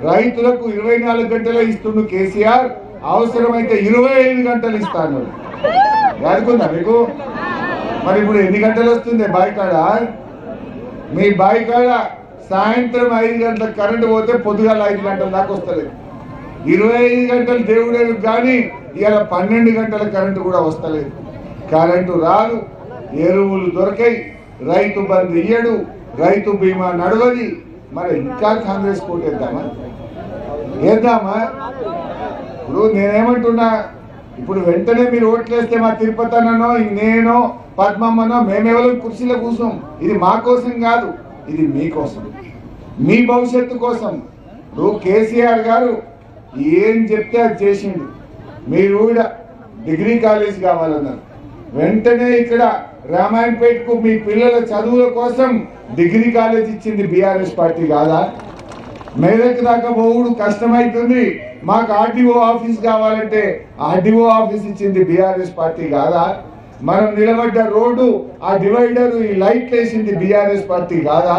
రైతులకు 24 గంటలు ఇస్తుండు కేసీఆర్, అవసరమైతే 25 గంటలు ఇస్తాను. అనుకుందా మీకు? మరి ఇప్పుడు ఎన్ని గంటలు వస్తుంది బాయికాడ? మీ బాయికాడ సాయంత్రం 5 గంటలకు కరెంటు పోతే పొద్దుగాల 5 గంటల దాకా వస్తుంది. 25 గంటలు దేవుడేది కానీ ఇవాళ 12 గంటల కరెంటు కూడా వస్తలేదు. కరెంటు రాదు, ఎరువులు దొరకాయి, రైతు బంధు ఇయ్యడు, రైతు బీమా నడవది. మరి ఇంకా కాంగ్రెస్ కోటేద్దామా? వేద్దామా? ఇప్పుడు నేనేమంటున్నా, ఇప్పుడు వెంటనే మీరు ఓట్లేస్తే మా తిరుపతి అన్ననో నేనో పద్మమ్మనో మేమెవరో కుర్చీలో కూర్చోం. ఇది మా కోసం కాదు, ఇది మీకోసం, మీ భవిష్యత్తు కోసం. ఇప్పుడు కేసీఆర్ గారు ఏం చెప్తే అది చేసిండు. మీరు కూడా డిగ్రీ కాలేజ్ కావాలన్నారు, వెంటనే ఇక్కడ రామాయణపేటకు మీ పిల్లల చదువుల కోసం డిగ్రీ కాలేజ్ ఇచ్చింది బీఆర్ఎస్ పార్టీ కాదా? మేదక్ దాకా పోవుడు కష్టమైతుంది, మాకు ఆర్డీఓ ఆఫీస్ కావాలంటే ఆర్డీఓ ఆఫీస్ ఇచ్చింది బీఆర్ఎస్ పార్టీ కాదా? మనం నిలబడ్డ రోడ్డు, ఆ డివైడర్, ఈ లైట్ వేసింది బీఆర్ఎస్ పార్టీ కాదా?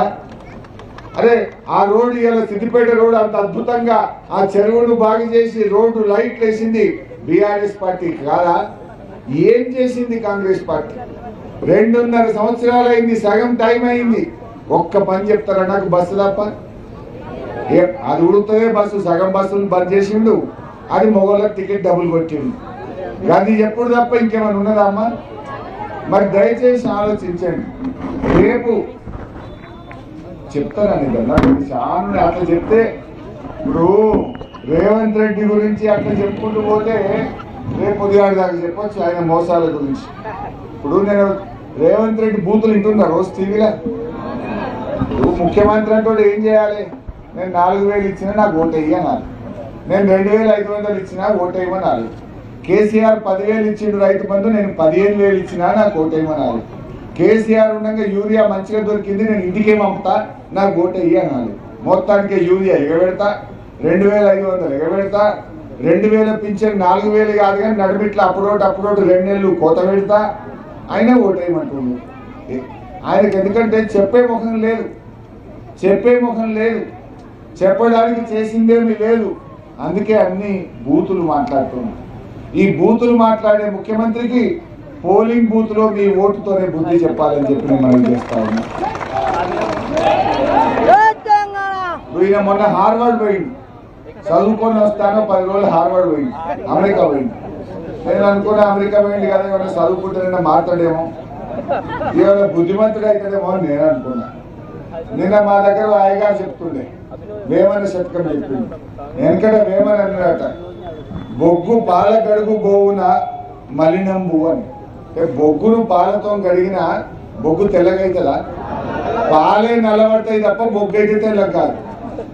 అరే ఆ రోడ్డు ఇలా సిద్దిపేట రోడ్డు అంత అద్భుతంగా ఆ చెరువును బాగు చేసి రోడ్డు లైట్ వేసింది బీఆర్ఎస్ పార్టీ కాదా? ఏం చేసింది కాంగ్రెస్ పార్టీ? 2.5 సంవత్సరాలు అయింది, సగం టైం అయింది. ఒక్క పని చెప్తారా నాకు? బస్సు తప్ప అది ఉడుకుతుందే బస్సు, సగం బస్సులు బంద్ చేసిండు, అది మొగోళ్ళకి టికెట్ డబ్బులు కొట్టిండు. అది ఎప్పుడు తప్ప ఇంకేమైనా ఉన్నదా అమ్మా? మరి దయచేసి ఆలోచించండి. రేపు చెప్తారని కదా చాలా అట్లా చెప్తే, ఇప్పుడు రేవంత్ రెడ్డి గురించి అట్లా చెప్పుకుంటూ పోతే రేపు పొద్దుగాడి దాకా చెప్పొచ్చు ఆయన మోసాల గురించి. ఇప్పుడు నేను రేవంత్ రెడ్డి బూతులు వింటున్నా రోజు టీవీలో. ముఖ్యమంత్రి అంటే ఏం చేయాలి? నేను 4,000 ఇచ్చినా నాకు ఓటు వేయనాలి, నేను 2,500 ఇచ్చినా ఓటు వేయమనాలి. కేసీఆర్ 10,000 ఇచ్చిండు రైతు బంధు, నేను 15,000 ఇచ్చినా నాకు ఓటు వేయమనాలి. కేసీఆర్ ఉండగా యూరియా మంచిగా దొరికింది, నేను ఇంటికే పంపుతా, నాకు ఓటు వేయనాలి. మొత్తానికి యూరియా ఎగబెడతా, 2,500 ఎగబెడతా, 2,000 పింఛన్ 4,000 కాదు కానీ నడిమిట్లా అప్పుడోటి 2 నెలలు కోత పెడతా, అయినా ఓటు వేయమంటుంది ఆయనకు. ఎందుకంటే చెప్పే ముఖం లేదు, చెప్పడానికి చేసిందేమీ లేదు. అందుకే అన్ని బూతులు మాట్లాడుతున్నాం. ఈ బూతులు మాట్లాడే ముఖ్యమంత్రికి పోలింగ్ బూత్ లో మీ ఓటుతోనే బుద్ధి చెప్పాలని చెప్పి నేను మనం చేస్తా ఉన్నా. ఈయన మొన్న హార్వర్డ్ పోయింది, చదువుకొని వస్తానో 10 రోజులు హార్వర్డ్ పోయింది, అమెరికా పోయింది. నేను అనుకున్నా అమెరికా పోయింది కదా, ఏమైనా చదువుకుంటే మాట్లాడేమో, ఏమైనా బుద్ధిమంతుడు అవుతాడేమో అని నేను అనుకున్నా. నిన్న మా దగ్గర హాయిగా చెప్తుండే, వేమన శతకం చెప్పింది. వెనకట వేమన అన్నట, బొగ్గు పాల గడుగు బోవున మలినంబు అని. బొగ్గును పాలతో గడిగిన బొగ్గు తెల్లగైతుందా? పాలే నల్లబడతాయి తప్ప బొగ్గు అయితే తెల్ల కాదు.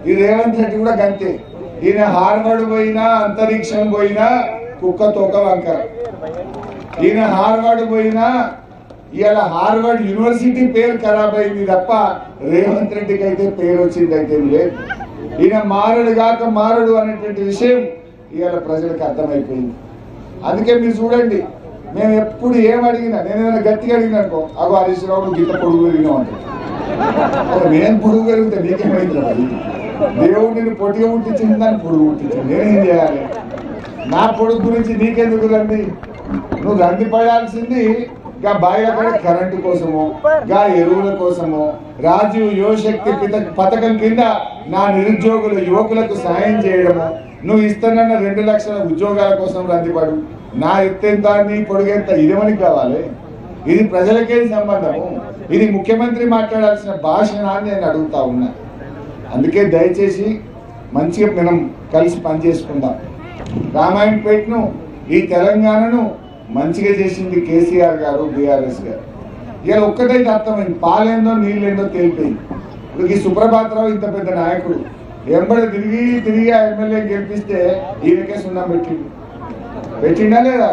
ఈ రేవంత్ రెడ్డి కూడా గంతే. ఈయన హార్వర్డ్ పోయినా అంతరిక్షం పోయినా కుక్క తోక వంకర. ఈయన హార్వర్డ్ పోయినా ఇలా హార్వర్డ్ యూనివర్సిటీ పేరు ఖరాబ్ అయింది తప్ప రేవంత్ రెడ్డికి అయితే పేరు వచ్చింది అయితే లేదు. ఈయన మారడు అనేటువంటి విషయం ఇవాళ ప్రజలకు అర్థమైపోయింది. అందుకే మీరు చూడండి, మేము ఎప్పుడు ఏం అడిగినా, నేను ఏదైనా గట్టిగా అడిగినా అనుకో, అగో హరీష్ రావు గీత పొడుగు పెరిగినాం అంటే, నేను పొడుగు పెరిగితే నీకేమైంది? దేవుడు నేను పొట్టిగా పుట్టించింది, దాన్ని పొడుగు పుట్టించింది, నేనేం చేయాలి? నా పొడుగు గురించి నీకెందుకు రంది? నువ్వు రంది పడాల్సింది గా బాయిల కరెంటు కోసము, గా ఎరువుల కోసము, రాజీవ్ యువశక్తి పథకం కింద నా నిరుద్యోగుల యువకులకు సాయం చేయడము, నువ్వు ఇస్తానన్న 2 లక్షల ఉద్యోగాల కోసం రందిపడు. నా ఎత్తెంత నీ పొడుగెంత ఇదేమని కావాలి? ఇది ప్రజలకేం సంబంధము? ఇది ముఖ్యమంత్రి మాట్లాడాల్సిన భాషణ అని నేను అడుగుతా ఉన్నా. అందుకే దయచేసి మంచిగా మనం కలిసి పనిచేసుకుందాం. రామాయణపేటను, ఈ తెలంగాణను మంచిగా చేసింది కేసీఆర్ గారు, బీఆర్ఎస్ గారు. ఇక ఒక్కటైతే అర్థమైంది, పాలేందో నీళ్ళేందో తేలిపోయింది. ఇప్పుడు ఈ సుప్రభాతరావు ఇంత పెద్ద నాయకుడు ఎంబడి తిరిగి ఆ ఎమ్మెల్యే గెలిపిస్తే ఈయనకే సున్నం పెట్టిండా లేదా?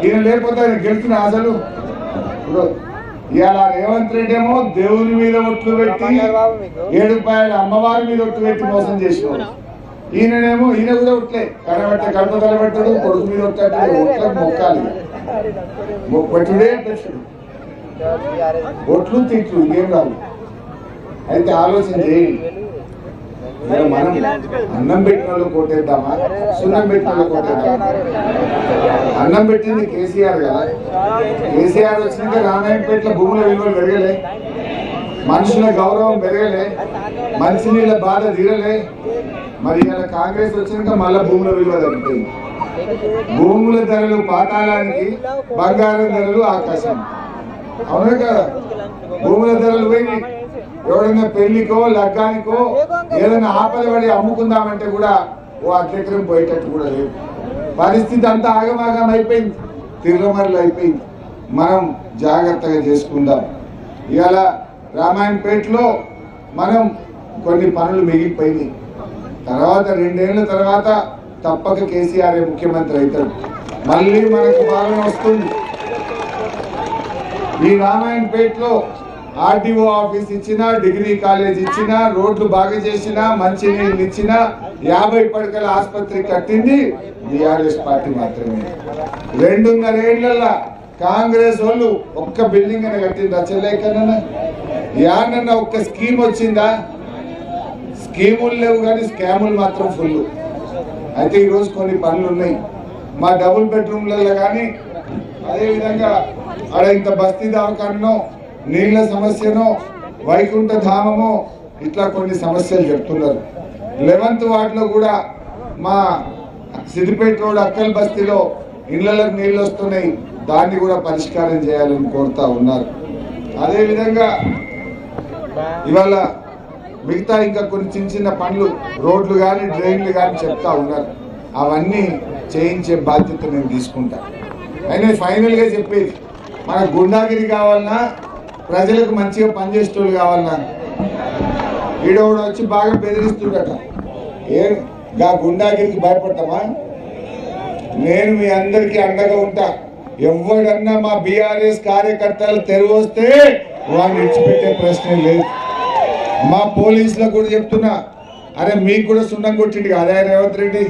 ఈయన లేకపోతే ఆయన గెలిచిన అసలు. ఇప్పుడు ఇవాళ రేవంత్ రెడ్డి ఏమో దేవుని మీద ఒట్లు పెట్టి 7 రూపాయల అమ్మవారి మీద ఒట్లు పెట్టి మోసం చేసినాడు. ఈయననేమో ఈయన కూడా ఒట్లే కనబెట్టే కడుపు తలబెట్టాడు, కొడుకు మీద ఒట్టాడు, ఒట్లకు మొక్కాలి, పెట్టుడే పెట్టుడు, ఒట్లు తిట్లు ఇంకేం రాదు. అయితే ఆలోచన చేయండి. మనం అన్నం పెట్టిన వాళ్ళు కోటేద్దామా, సున్నం పెట్టిన వాళ్ళు కోటేద్దామా? అన్నం పెట్టింది కేసీఆర్ కదా. కేసీఆర్ వచ్చినాక రామాయణపేటలో భూముల విలువలు పెరగలే, మనుషుల గౌరవం పెరగలే, మంచినీళ్ళ బాధ తీరలే. మరి ఇలా కాంగ్రెస్ వచ్చినాక మళ్ళా భూముల విలువ తగ్గుతుంది. భూముల ధరలు పాతాళానికి, బంగారం ధరలు ఆకాశం. అవునా కదా? భూముల ధరలు పోయి ఎవడైనా పెళ్లికో లగ్గానికో ఏదైనా ఆపద పడి అమ్ముకుందామంటే కూడా ఓ అధ్యక్షం పోయేటట్టు కూడా లేదు. పరిస్థితి అంతా ఆగమాగం అయిపోయింది, తిరుమరలు అయిపోయింది. మనం జాగ్రత్తగా చేసుకుందాం. ఇవాళ రామాయణపేటలో మనం కొన్ని పనులు మిగిలిపోయినాయి. తర్వాత 2 ఏళ్ల తర్వాత తప్పక కేసీఆర్ ముఖ్యమంత్రి అవుతాడు. మళ్ళీ మనకు పాలన వస్తుంది. ఈ రామాయణపేటలో ఆర్టీఓ ఆఫీస్ ఇచ్చినా, డిగ్రీ కాలేజ్ ఇచ్చినా, రోడ్లు బాగా చేసినా, మంచి నీళ్ళు ఇచ్చినా, 50 పడకల ఆసుపత్రి కట్టింది బీఆర్ఎస్ పార్టీ మాత్రమే. 2.5 ఏళ్లలో కాంగ్రెస్ వాళ్ళు ఒక్క బిల్డింగ్ అని కట్టింది. చెల్లెకన్నా యానన్నా ఒక్క స్కీమ్ వచ్చిందా? స్కీములు లేవు కానీ స్కాములు మాత్రం ఫుల్. అయితే ఈరోజు కొన్ని పనులు ఉన్నాయి. మా డబుల్ బెడ్రూమ్లలో కానీ, అదేవిధంగా అక్కడ ఇంత బస్తీ దవాఖానో, నీళ్ల సమస్యనో, వైకుంఠ ధామమో, ఇట్లా కొన్ని సమస్యలు చెప్తున్నారు. 11th వార్డులో కూడా మా సిద్దిపేట రోడ్ అక్కల్ బస్తీలో ఇళ్లకు నీళ్ళు వస్తున్నాయి. దాన్ని కూడా పరిష్కారం చేయాలని కోరుతా ఉన్నారు. అదేవిధంగా ఇవాళ మిగతా ఇంకా కొన్ని చిన్న పనులు, రోడ్లు కానీ డ్రైన్లు కానీ చెప్తా ఉన్నారు. అవన్నీ చేయించే బాధ్యత నేను తీసుకుంటా. అయినా ఫైనల్గా చెప్పేది, మన గుండాగిరి కావాలన్నా, ప్రజలకు మంచిగా పనిచేసేటోళ్ళు కావాలన్నా, ఈడోడు వచ్చి బాగా బెదిరిస్తుండట. గా గుండాగిరికి భయపడతామా? నేను మీ అందరికీ అండగా ఉంటా. ఎవడన్నా మా బీఆర్ఎస్ కార్యకర్తలు తెరువు వస్తే వాడిని విడిచిపెట్టే ప్రశ్నే లేదు. మా పోలీసులకు కూడా చెప్తున్నా, అరే మీకు కూడా సున్నం కొట్టిండు కదా రేవంత్ రెడ్డి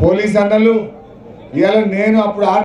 పోలీస్ అన్నలు. ఇవాళ నేను అప్పుడు